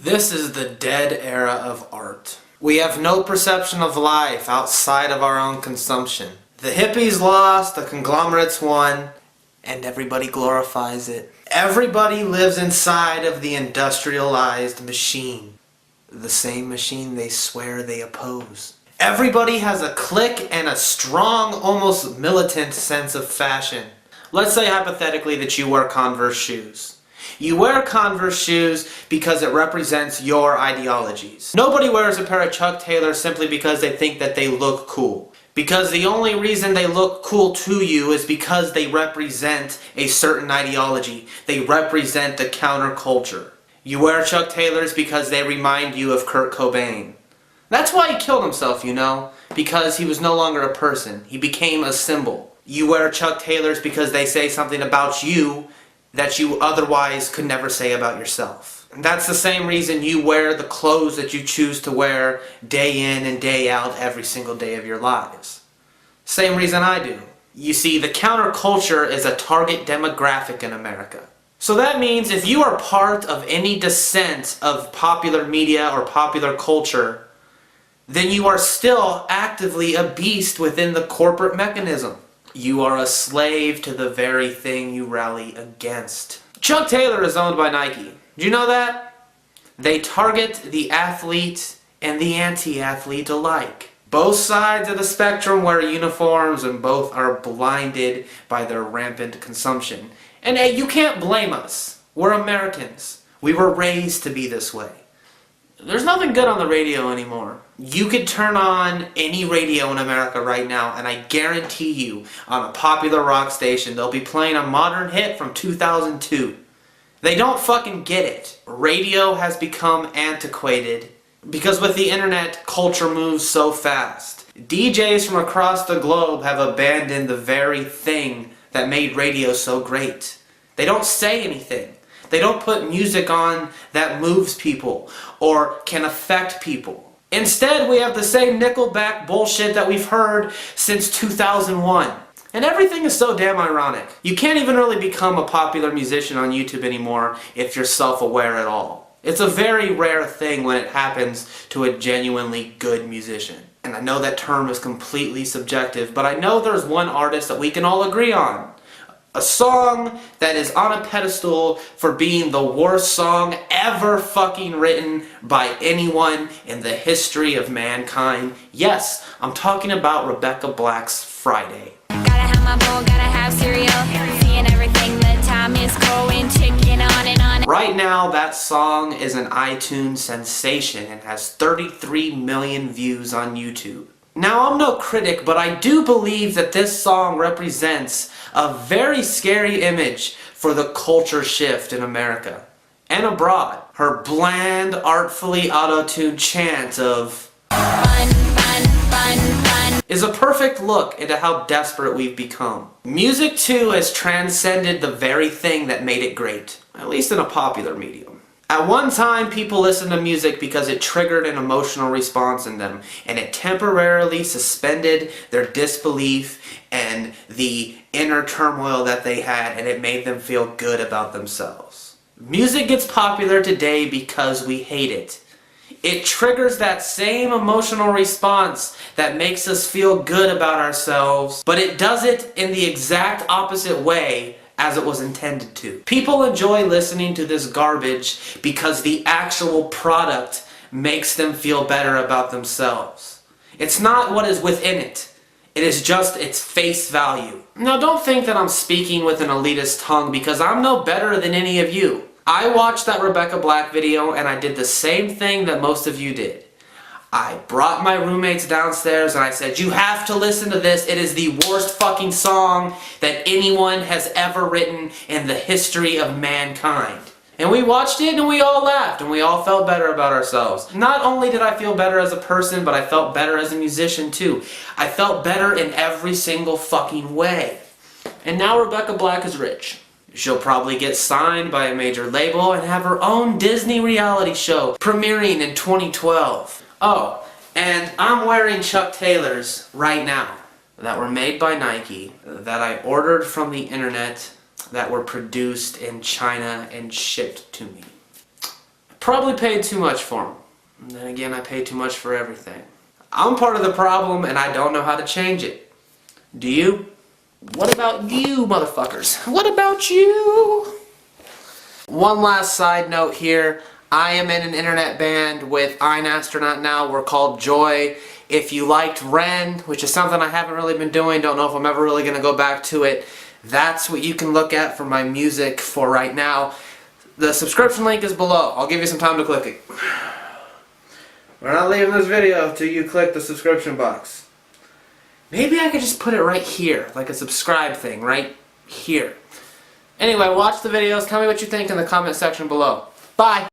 This is the dead era of art. We have no perception of life outside of our own consumption. The hippies lost, the conglomerates won, and everybody glorifies it. Everybody lives inside of the industrialized machine. The same machine they swear they oppose. Everybody has a clique and a strong, almost militant sense of fashion. Let's say hypothetically that you wear Converse shoes. You wear Converse shoes because it represents your ideologies. Nobody wears a pair of Chuck Taylors simply because they think that they look cool. Because the only reason they look cool to you is because they represent a certain ideology. They represent the counterculture. You wear Chuck Taylors because they remind you of Kurt Cobain. That's why he killed himself, you know, because he was no longer a person. He became a symbol. You wear Chuck Taylors because they say something about you that you otherwise could never say about yourself. And that's the same reason you wear the clothes that you choose to wear day in and day out every single day of your lives. Same reason I do. You see, the counterculture is a target demographic in America. So that means if you are part of any descent of popular media or popular culture, then you are still actively a beast within the corporate mechanism. You are a slave to the very thing you rally against. Chuck Taylor is owned by Nike. Do you know that? They target the athlete and the anti-athlete alike. Both sides of the spectrum wear uniforms and both are blinded by their rampant consumption. And hey, you can't blame us. We're Americans. We were raised to be this way. There's nothing good on the radio anymore. You could turn on any radio in America right now and I guarantee you, on a popular rock station, they'll be playing a modern hit from 2002. They don't fucking get it. Radio has become antiquated because with the internet, culture moves so fast. DJs from across the globe have abandoned the very thing that made radio so great. They don't say anything. They don't put music on that moves people or can affect people. Instead, we have the same Nickelback bullshit that we've heard since 2001. And everything is so damn ironic. You can't even really become a popular musician on YouTube anymore if you're self-aware at all. It's a very rare thing when it happens to a genuinely good musician. And I know that term is completely subjective, but I know there's one artist that we can all agree on. A song that is on a pedestal for being the worst song ever fucking written by anyone in the history of mankind. Yes, I'm talking about Rebecca Black's Friday. Gotta have my bowl, gotta have cereal, seeing everything, the time is going, ticking on and on. Right now, that song is an iTunes sensation and has 33 million views on YouTube. Now, I'm no critic, but I do believe that this song represents a very scary image for the culture shift in America and abroad. Her bland, artfully auto-tuned chant of fun, fun, fun, fun is a perfect look into how desperate we've become. Music, too, has transcended the very thing that made it great, at least in a popular medium. At one time, people listened to music because it triggered an emotional response in them, and it temporarily suspended their disbelief and the inner turmoil that they had, and it made them feel good about themselves. Music gets popular today because we hate it. It triggers that same emotional response that makes us feel good about ourselves, but it does it in the exact opposite way as it was intended to. People enjoy listening to this garbage because the actual product makes them feel better about themselves. It's not what is within it. It is just its face value. Now, don't think that I'm speaking with an elitist tongue because I'm no better than any of you. I watched that Rebecca Black video and I did the same thing that most of you did. I brought my roommates downstairs and I said, you have to listen to this. It is the worst fucking song that anyone has ever written in the history of mankind. And we watched it and we all laughed and we all felt better about ourselves. Not only did I feel better as a person, but I felt better as a musician too. I felt better in every single fucking way. And now Rebecca Black is rich. She'll probably get signed by a major label and have her own Disney reality show premiering in 2012. Oh, and I'm wearing Chuck Taylors right now that were made by Nike, that I ordered from the internet, that were produced in China and shipped to me. Probably paid too much for them. And then again, I pay too much for everything. I'm part of the problem and I don't know how to change it. Do you? What about you, motherfuckers? What about you? One last side note here. I am in an internet band with I'm Astronaut now. We're called Joy. If you liked Ren, which is something I haven't really been doing, don't know if I'm ever really going to go back to it, that's what you can look at for my music for right now. The subscription link is below. I'll give you some time to click it. We're not leaving this video till you click the subscription box. Maybe I could just put it right here, like a subscribe thing, right here. Anyway, watch the videos. Tell me what you think in the comment section below. Bye!